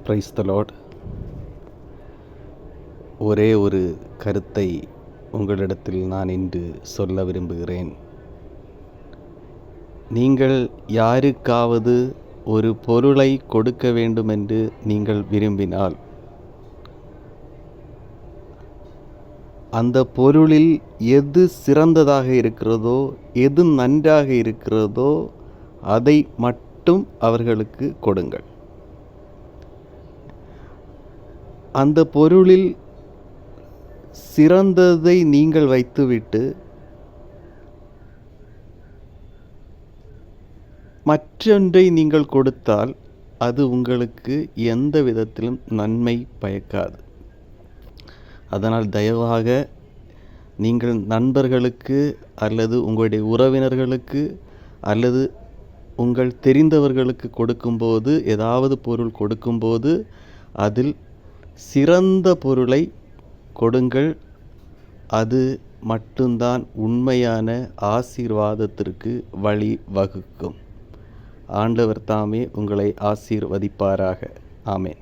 Praise the Lord. ஒரே ஒரு கருத்தை உங்களிடத்தில் நான் இன்று சொல்ல விரும்புகிறேன். நீங்கள் யாருக்காவது ஒரு பொருளை கொடுக்க வேண்டுமென்று நீங்கள் விரும்பினால், அந்த பொருளில் எது சிறந்ததாக இருக்கிறதோ, எது நன்றாக இருக்கிறதோ அதை மட்டும் அவர்களுக்கு கொடுங்கள். அந்த பொருளில் சிறந்ததை நீங்கள் வைத்துவிட்டு மற்றொன்றை நீங்கள் கொடுத்தால் அது உங்களுக்கு எந்த விதத்திலும் நன்மை பயக்காது. அதனால் தயவாக நீங்கள் நண்பர்களுக்கு அல்லது உங்களுடைய உறவினர்களுக்கு அல்லது உங்கள் தெரிந்தவர்களுக்கு கொடுக்கும்போது, ஏதாவது பொருள் கொடுக்கும்போது அதில் சிறந்த பொருளை கொடுங்கள். அது மட்டும்தான் உண்மையான ஆசீர்வாதத்திற்கு வழி வகுக்கும். ஆண்டவர் தாமே உங்களை ஆசீர்வதிப்பாராக. ஆமென்.